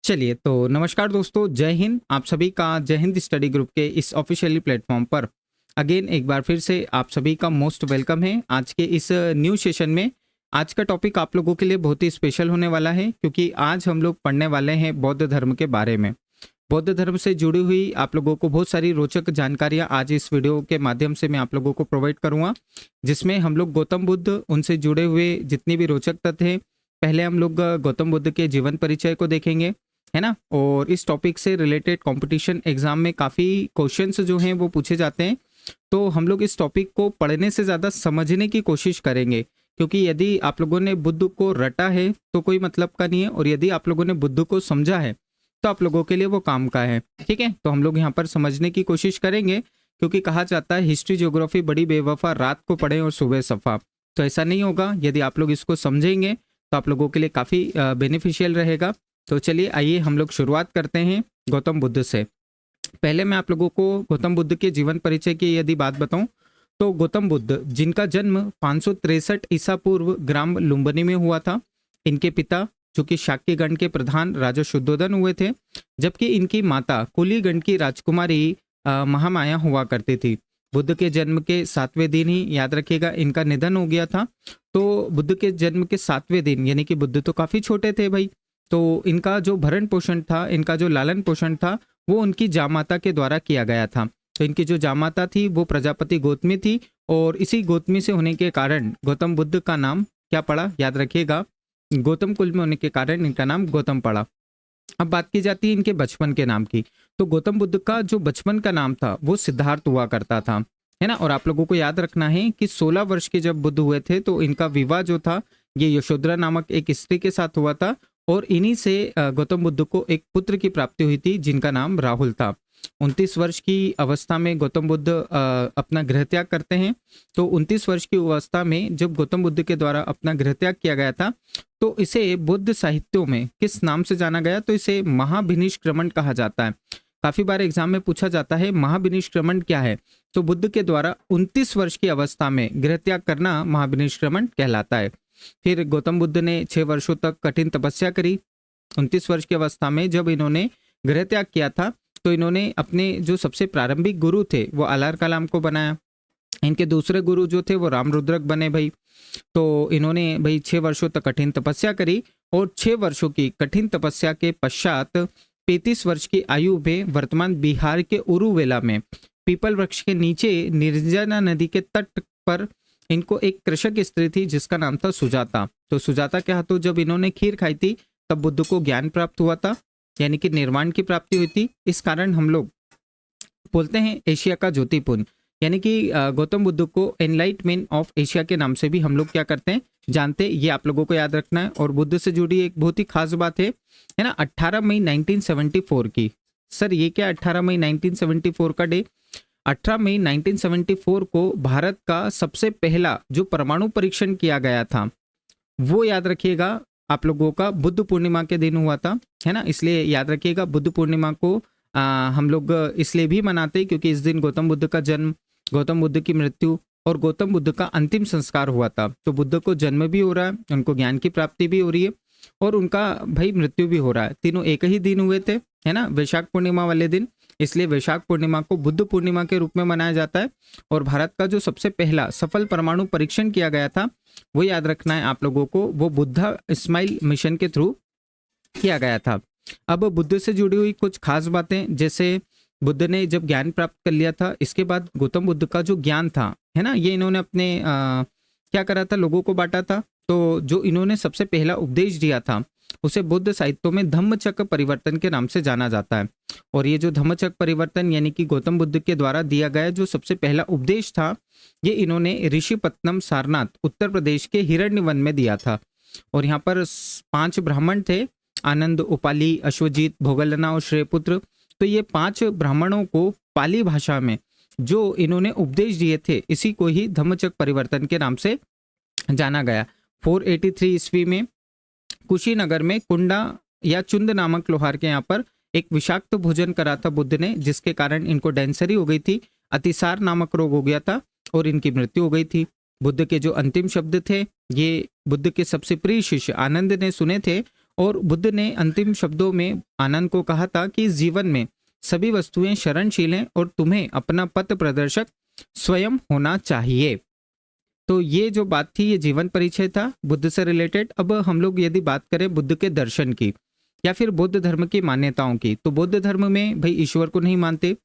चलिए तो नमस्कार दोस्तों, जय हिंद। आप सभी का जय हिंद स्टडी ग्रुप के इस ऑफिशियली प्लेटफॉर्म पर अगेन एक बार फिर से आप सभी का मोस्ट वेलकम है। आज के इस न्यू सेशन में आज का टॉपिक आप लोगों के लिए बहुत ही स्पेशल होने वाला है, क्योंकि आज हम लोग पढ़ने वाले हैं बौद्ध धर्म के बारे में। बौद्ध धर्म से जुड़ी हुई आप लोगों को बहुत सारी रोचक जानकारियां आज इस वीडियो के माध्यम से मैं आप लोगों को प्रोवाइड करूंगा, जिसमें हम लोग गौतम बुद्ध, उनसे जुड़े हुए जितनी भी रोचक तथ्य हैं, पहले हम लोग गौतम बुद्ध के जीवन परिचय को देखेंगे, है ना। और इस टॉपिक से रिलेटेड कंपटीशन एग्जाम में काफ़ी क्वेश्चंस जो हैं वो पूछे जाते हैं, तो हम लोग इस टॉपिक को पढ़ने से ज़्यादा समझने की कोशिश करेंगे, क्योंकि यदि आप लोगों ने बुद्ध को रटा है तो कोई मतलब का नहीं है, और यदि आप लोगों ने बुद्ध को समझा है तो आप लोगों के लिए वो काम का है। ठीक है, तो हम लोग यहाँ पर समझने की कोशिश करेंगे, क्योंकि कहा जाता है हिस्ट्री ज्योग्राफी बड़ी बेवफा, रात को पढ़ें और सुबह सफ़ा। तो ऐसा नहीं होगा, यदि आप लोग इसको समझेंगे तो आप लोगों के लिए काफ़ी बेनिफिशियल रहेगा। तो चलिए आइए हम लोग शुरुआत करते हैं गौतम बुद्ध से। पहले मैं आप लोगों को गौतम बुद्ध के जीवन परिचय की यदि बात बताऊं, तो गौतम बुद्ध, जिनका जन्म 563 ईसा पूर्व ग्राम लुम्बिनी में हुआ था। इनके पिता, जो कि शाक्य गण के प्रधान राजा शुद्धोधन हुए थे, जबकि इनकी माता कुली गण की राजकुमारी महामाया हुआ करती थी। बुद्ध के जन्म के 7वें दिन ही, याद रखिएगा, इनका निधन हो गया था। तो बुद्ध के जन्म के 7वें दिन, यानी कि बुद्ध तो काफ़ी छोटे थे भाई, तो इनका जो भरण पोषण था, इनका जो लालन पोषण था, वो उनकी जामाता के द्वारा किया गया था। तो इनकी जो जामाता थी वो प्रजापति गौतमी थी, और इसी गौतमी से होने के कारण गौतम बुद्ध का नाम क्या पड़ा, याद रखिएगा, गौतम कुल में होने के कारण इनका नाम गौतम पड़ा। अब बात की जाती है इनके बचपन के नाम की, तो गौतम बुद्ध का जो बचपन का नाम था वो सिद्धार्थ हुआ करता था, है ना। और आप लोगों को याद रखना है कि 16 वर्ष के जब बुद्ध हुए थे तो इनका विवाह जो था ये यशोधरा नामक एक स्त्री के साथ हुआ था, और इन्हीं से गौतम बुद्ध को एक पुत्र की प्राप्ति हुई थी, जिनका नाम राहुल था। 29 वर्ष की अवस्था में गौतम बुद्ध अपना गृह त्याग करते हैं। तो 29 वर्ष की अवस्था में जब गौतम बुद्ध के द्वारा अपना गृह त्याग किया गया था, तो इसे बुद्ध साहित्यों में किस नाम से जाना गया, तो इसे महाभिनिष्क्रमण कहा जाता है। काफी बार एग्जाम में पूछा जाता है महाभिनिष्क्रमण क्या है, तो बुद्ध के द्वारा 29 वर्ष की अवस्था में गृह त्याग करना महाभिनिष्क्रमण कहलाता है। फिर गौतम बुद्ध ने 6 वर्षों तक कठिन तपस्या करी। 29 वर्ष की अवस्था में जब इन्होंने गृह त्याग किया था, तो इन्होंने अपने जो सबसे प्रारंभिक गुरु थे वो अलार कलाम को बनाया। इनके दूसरे गुरु जो थे वो रामरुद्रक बने भाई। तो इन्होंने भाई 6 वर्षों तक कठिन तपस्या करी, और 6 वर्षों की कठिन तपस्या के पश्चात 35 वर्ष की आयु में वर्तमान बिहार के उरुवेला में पीपल वृक्ष के नीचे निर्जना नदी के तट पर इनको एक कृषक स्त्री थी जिसका नाम था सुजाता। तो सुजाता के हाथों जब इन्होंने खीर खाई थी तब बुद्ध को ज्ञान प्राप्त हुआ था, यानी कि निर्वाण की प्राप्ति हुई थी। इस कारण हम लोग बोलते हैं एशिया का ज्योतिपुंज, यानी कि गौतम बुद्ध को एनलाइटमेंट ऑफ एशिया के नाम से भी हम लोग क्या करते हैं, जानते हैं। ये आप लोगों को याद रखना है। और बुद्ध से जुड़ी एक बहुत ही खास बात है ना, 18 मई 1974 की। सर ये क्या 18 मई 1974 का डे? 18 मई 1974 को भारत का सबसे पहला जो परमाणु परीक्षण किया गया था, वो याद रखिएगा आप लोगों का बुद्ध पूर्णिमा के दिन हुआ था, है ना। इसलिए याद रखिएगा बुद्ध पूर्णिमा को हम लोग इसलिए भी मनाते हैं क्योंकि इस दिन गौतम बुद्ध का जन्म, गौतम बुद्ध की मृत्यु और गौतम बुद्ध का अंतिम संस्कार हुआ था। तो बुद्ध को जन्म भी हो रहा है, उनको ज्ञान की प्राप्ति भी हो रही है, और उनका भाई मृत्यु भी हो रहा है। तीनों एक ही दिन हुए थे, है ना, वैशाख पूर्णिमा वाले दिन। इसलिए वैशाख पूर्णिमा को बुद्ध पूर्णिमा के रूप में मनाया जाता है। और भारत का जो सबसे पहला सफल परमाणु परीक्षण किया गया था वो याद रखना है आप लोगों को, वो बुद्धा स्माइल मिशन के थ्रू किया गया था। अब बुद्ध से जुड़ी हुई कुछ खास बातें, जैसे बुद्ध ने जब ज्ञान प्राप्त कर लिया था, इसके बाद गौतम बुद्ध का जो ज्ञान था, है ना, ये इन्होंने अपने क्या करा था, लोगों को बांटा था। तो जो इन्होंने सबसे पहला उपदेश दिया था उसे बुद्ध साहित्यों में धम्मचक्र परिवर्तन के नाम से जाना जाता है। और ये जो धम्मचक्र परिवर्तन यानी कि गौतम बुद्ध के द्वारा दिया गया जो सबसे पहला उपदेश था, ये इन्होंने ऋषिपत्तनम सारनाथ उत्तर प्रदेश के हिरण्यवन में दिया था। और यहाँ पर 5 ब्राह्मण थे, आनंद, उपाली, अश्वजीत, भोगलना और श्रेयपुत्र। तो ये 5 ब्राह्मणों को पाली भाषा में जो इन्होंने उपदेश दिए थे, इसी को ही धम्मचक्र परिवर्तन के नाम से जाना गया। 483 ईस्वी में कुशीनगर में कुंडा या चुंद नामक लोहार के यहाँ पर एक विषाक्त भोजन करा था बुद्ध ने, जिसके कारण इनको डेंसरी हो गई थी, अतिसार नामक रोग हो गया था और इनकी मृत्यु हो गई थी। बुद्ध के जो अंतिम शब्द थे ये बुद्ध के सबसे प्रिय शिष्य आनंद ने सुने थे और बुद्ध ने अंतिम शब्दों में आनंद को कहा था कि इस जीवन में सभी वस्तुएं शरणशील हैं और तुम्हें अपना पथ प्रदर्शक स्वयं होना चाहिए। तो ये जो बात थी ये जीवन परिचय था बुद्ध से रिलेटेड। अब हम लोग यदि बात करें बुद्ध के दर्शन की या फिर बौद्ध धर्म की मान्यताओं की, तो बौद्ध धर्म में भाई ईश्वर को नहीं मानते,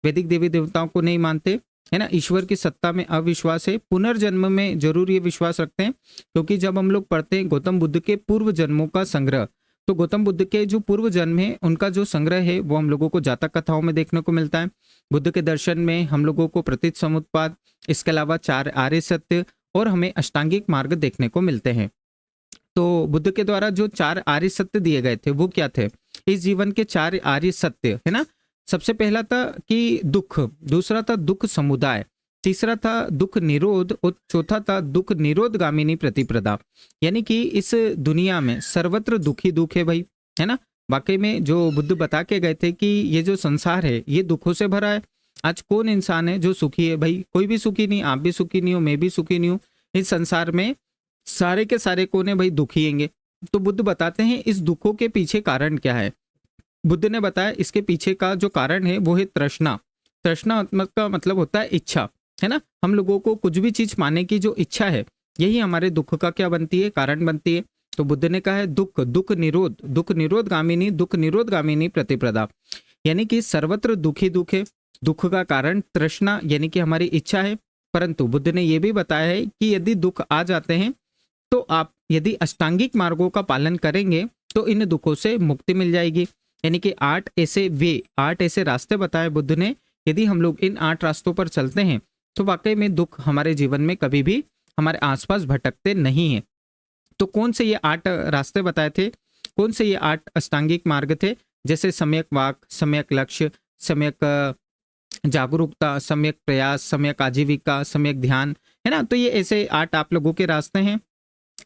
वैदिक देवी देवताओं को नहीं मानते, है ना, ईश्वर की सत्ता में अविश्वास है, पुनर्जन्म में जरूर ये विश्वास रखते हैं। क्योंकि जब हम लोग पढ़ते हैं गौतम बुद्ध के पूर्व जन्मों का संग्रह, तो गौतम बुद्ध के जो पूर्व जन्म है उनका जो संग्रह है वो हम लोगों को जातक कथाओं में देखने को मिलता है। बुद्ध के दर्शन में हम लोगों को प्रतीत समुत्पाद, इसके अलावा 4 आर्य सत्य और हमें अष्टांगिक मार्ग देखने को मिलते हैं। तो बुद्ध के द्वारा जो 4 आर्य सत्य दिए गए थे वो क्या थे? इस जीवन के 4 आर्य सत्य, है ना। सबसे पहला था कि दुख, दूसरा था दुख समुदाय, तीसरा था दुख निरोध और चौथा था दुख निरोध गामिनी प्रतिप्रदा। यानी कि इस दुनिया में सर्वत्र दुख ही दुख है भाई, है ना। वाकई में जो बुद्ध बता के गए थे कि ये जो संसार है ये दुखों से भरा है। आज कौन इंसान है जो सुखी है? भाई कोई भी सुखी नहीं, आप भी सुखी नहीं हो, मैं भी सुखी नहीं हूँ। इस संसार में सारे के सारे कौन है भाई? दुखी हैंगे। तो बुद्ध बताते हैं इस दुखों के पीछे कारण क्या है। बुद्ध ने बताया इसके पीछे का जो कारण है वो है तृष्णा। तृष्णा का मतलब होता है इच्छा, है ना। हम लोगों को कुछ भी चीज पाने की जो इच्छा है यही हमारे दुख का क्या बनती है? कारण बनती है। तो बुद्ध ने कहा है दुख, दुख निरोध गामिनी प्रतिप्रदा। यानी कि सर्वत्र दुख ही दुख है। दुख का कारण तृष्णा यानी कि हमारी इच्छा है। परंतु बुद्ध ने यह भी बताया है कि यदि दुख आ जाते हैं तो आप यदि अष्टांगिक मार्गों का पालन करेंगे तो इन दुखों से मुक्ति मिल जाएगी। यानी कि 8 ऐसे रास्ते बताए बुद्ध ने। यदि हम लोग इन 8 रास्तों पर चलते हैं तो वाकई में दुख हमारे जीवन में कभी भी हमारे आसपास भटकते नहीं हैं। तो कौन से ये 8 रास्ते बताए थे? कौन से ये 8 अष्टांगिक मार्ग थे? जैसे सम्यक वाक, सम्यक लक्ष्य, सम्यक जागरूकता, सम्यक प्रयास, सम्यक आजीविका, सम्यक ध्यान, है ना। तो ये ऐसे 8 आप लोगों के रास्ते हैं।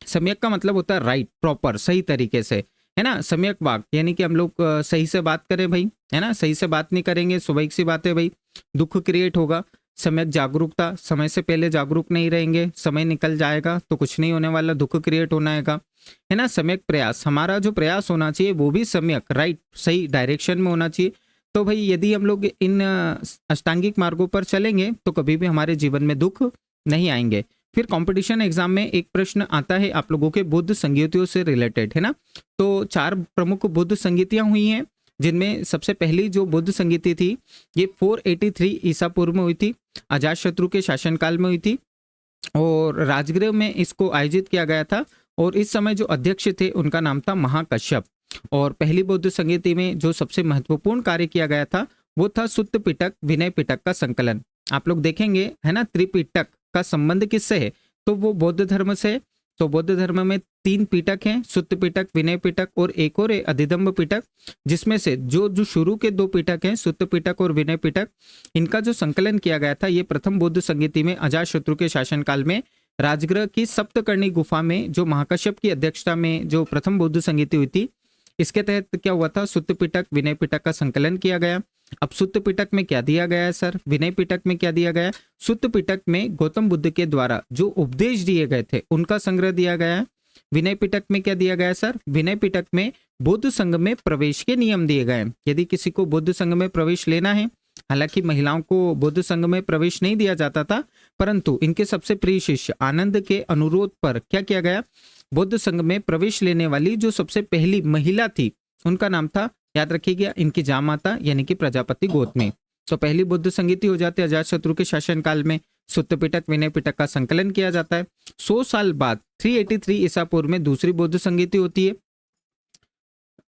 सम्यक का मतलब होता है राइट, प्रॉपर, सही तरीके से, है ना। सम्यक वाक यानी कि हम लोग सही से बात करें भाई, है ना। सही से बात नहीं करेंगे स्वाभाविक सी बात है भाई, दुख क्रिएट होगा। सम्यक जागरूकता, समय से पहले जागरूक नहीं रहेंगे, समय निकल जाएगा तो कुछ नहीं होने वाला, दुख क्रिएट होना है ना। सम्यक प्रयास, हमारा जो प्रयास होना चाहिए वो भी सम्यक, राइट, सही डायरेक्शन में होना चाहिए। तो भाई यदि हम लोग इन अष्टांगिक मार्गों पर चलेंगे तो कभी भी हमारे जीवन में दुख नहीं आएंगे। फिर कंपटीशन एग्जाम में एक प्रश्न आता है आप लोगों के बुद्ध संगीतियों से रिलेटेड, है ना। तो 4 प्रमुख बुद्ध संगीतियां हुई हैं, जिनमें सबसे पहली जो बुद्ध संगीति थी ये 483 ईसा पूर्व में हुई थी, अजातशत्रु के शासनकाल में हुई थी और राजगृह में इसको आयोजित किया गया था। और इस समय जो अध्यक्ष थे उनका नाम था महाकश्यप। और पहली बौद्ध संगीति में जो सबसे महत्वपूर्ण कार्य किया गया था वो था सुत्त पिटक विनय पिटक का संकलन। आप लोग देखेंगे, है ना, त्रिपिटक का संबंध किससे है? तो वो बौद्ध धर्म से। तो बौद्ध धर्म में 3 पिटक हैं, सुत्त पिटक, विनय पिटक और एक और है अधिदम्ब पिटक, जिसमें से जो शुरू के 2 पिटक हैं, सुत्त पिटक और विनय पिटक, इनका जो संकलन किया गया था ये प्रथम बौद्ध संगीति में अजातशत्रु के शासनकाल में राजगृह की सप्तकर्णी गुफा में जो महाकश्यप की अध्यक्षता में जो प्रथम बौद्ध संगीति हुई थी, इसके तहत क्या हुआ था? सुत्त पिटक विनय पिटक का संकलन किया गया। अब सुत्त पिटक में क्या दिया गया है सर? विनय पिटक में क्या दिया गया है? सुत्त पिटक में गौतम बुद्ध के द्वारा जो उपदेश दिए गए थे उनका संग्रह दिया गया है। विनय पिटक में क्या दिया गया है सर? विनय पिटक में बौद्ध संघ में प्रवेश के नियम दिए गए हैं। यदि किसी को बौद्ध संघ में प्रवेश लेना है, हालांकि महिलाओं को बौद्ध संघ में प्रवेश नहीं दिया जाता था, परंतु इनके सबसे प्रिय शिष्य आनंद के अनुरोध पर क्या किया गया? बौद्ध संघ में प्रवेश लेने वाली जो सबसे पहली महिला थी उनका नाम था, याद रखिएगा, इनकी जामाता यानी कि प्रजापति गौतमी। तो पहली बुद्ध संगीति हो जाती है अजातशत्रु के शासनकाल में। सुत्त पिटक विनय पिटक का संकलन किया जाता है। 100 साल बाद 383 ईसा पूर्व में दूसरी बौद्ध संगीति होती है।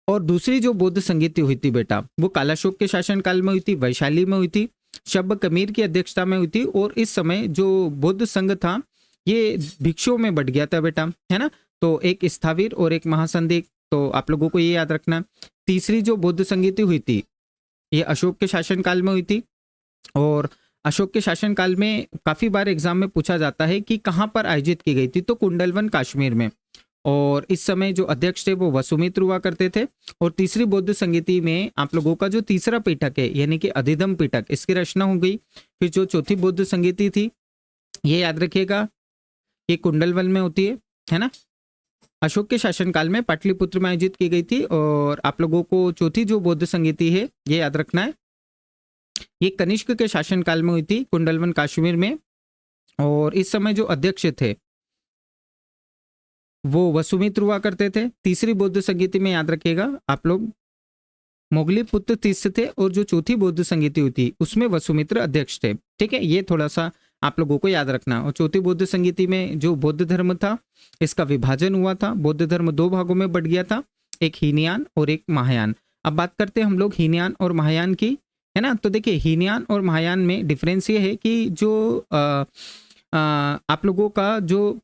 और दूसरी जो बौद्ध संगीति हुई थी बेटा वो कालाशोक के शासनकाल में हुई थी, वैशाली में हुई थी, शब्द कमीर की अध्यक्षता में हुई थी। और इस समय जो बौद्ध संघ था ये भिक्षुओं में बढ़ गया था बेटा, है ना। तो एक स्थावीर और एक महासंदिग्ध, तो आप लोगों को ये याद रखना। तीसरी जो बौद्ध संगीति हुई थी ये अशोक के शासनकाल में हुई थी। और अशोक के शासनकाल में काफी बार एग्जाम में पूछा जाता है कि कहाँ पर आयोजित की गई थी, तो कुंडलवन कश्मीर में। और इस समय जो अध्यक्ष थे वो वसुमित्र हुआ करते थे। और तीसरी बौद्ध संगीति में आप लोगों का जो तीसरा पिटक है यानी कि अधिदम पिटक, इसकी रचना हो गई। फिर जो चौथी बौद्ध संगीति थी ये याद रखिएगा, ये कुंडलवन में होती है ना। अशोक के शासनकाल में पाटलिपुत्र में आयोजित की गई थी। और आप लोगों को चौथी जो बौद्ध संगीति है ये याद रखना है, ये कनिष्क के शासनकाल में हुई थी कुंडलवन कश्मीर में। और इस समय जो अध्यक्ष थे वो वसुमित्र हुआ करते थे। तीसरी बौद्ध संगीति में याद रखिएगा आप लोग मोगली पुत्र तीर्थ थे, और जो चौथी बौद्ध संगीति हुई थी उसमें वसुमित्र अध्यक्ष थे। ठीक है, ये थोड़ा सा आप लोगों को याद रखना। और चौथी बौद्ध संगीति में जो बौद्ध धर्म था इसका विभाजन हुआ था। बौद्ध धर्म दो भागों में बट गया था, एक हीनयान और एक महायान। अब बात करते हैं हम लोग हीनयान और महायान की, है ना। तो देखिए हीनयान और महायान में डिफरेंस ये है कि जो आप लोगों का जो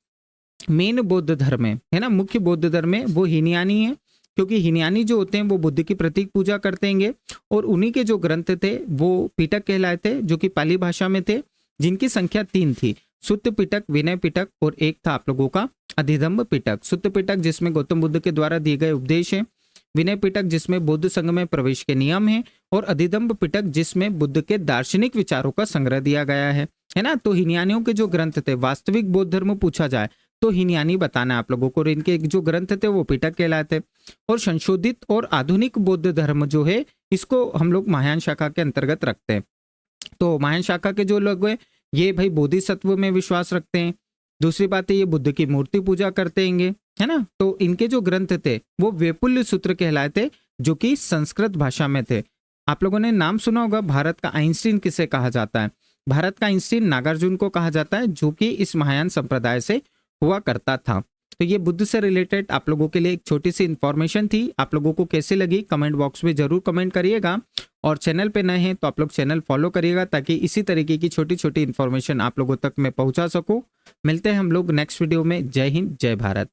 मेन बौद्ध धर्म है ना, मुख्य बौद्ध धर्म है वो हीनयानी है, क्योंकि हीनयानी जो होते हैं वो बुद्ध की प्रतीक पूजा करते हैं। और उन्हीं के जो ग्रंथ थे वो पिटक कहलाए थे, जो कि पाली भाषा में थे, जिनकी संख्या 3 थी। सुत्त पिटक, विनय पिटक और एक था आप लोगों का अधिधम्ब पिटक। सुत्त पिटक जिसमें गौतम बुद्ध के द्वारा दिए गए उपदेश हैं, विनय पिटक जिसमें बौद्ध संघ में प्रवेश के नियम हैं, और अधिधम्ब पिटक जिसमें बुद्ध के दार्शनिक विचारों का संग्रह दिया गया है ना। तो हीनयानियों के जो ग्रंथ थे, वास्तविक बौद्ध धर्म पूछा जाए तो हीनयानी बताना है आप लोगों को। और इनके जो ग्रंथ थे वो पिटक कहलाते। और संशोधित और आधुनिक बौद्ध धर्म जो है इसको हम लोग महायान शाखा के अंतर्गत रखते हैं। तो महायान शाखा के जो लोग हैं ये भाई बोधिसत्व में विश्वास रखते हैं। दूसरी बात है ये बुद्ध की मूर्ति पूजा करते हैं, है ना। तो इनके जो ग्रंथ थे वो वैपुल्य सूत्र कहलाए थे, जो कि संस्कृत भाषा में थे। आप लोगों ने नाम सुना होगा, भारत का आइंस्टीन किसे कहा जाता है? भारत का आइंस्टीन नागार्जुन को कहा जाता है, जो कि इस महायान संप्रदाय से हुआ करता था। तो ये बुद्ध से रिलेटेड आप लोगों के लिए एक छोटी सी इंफॉर्मेशन थी। आप लोगों को कैसी लगी कमेंट बॉक्स में जरूर कमेंट करिएगा। और चैनल पे नए हैं तो आप लोग चैनल फॉलो करिएगा, ताकि इसी तरीके की छोटी छोटी इन्फॉर्मेशन आप लोगों तक मैं पहुंचा सकूं। मिलते हैं हम लोग नेक्स्ट वीडियो में। जय हिंद, जय भारत।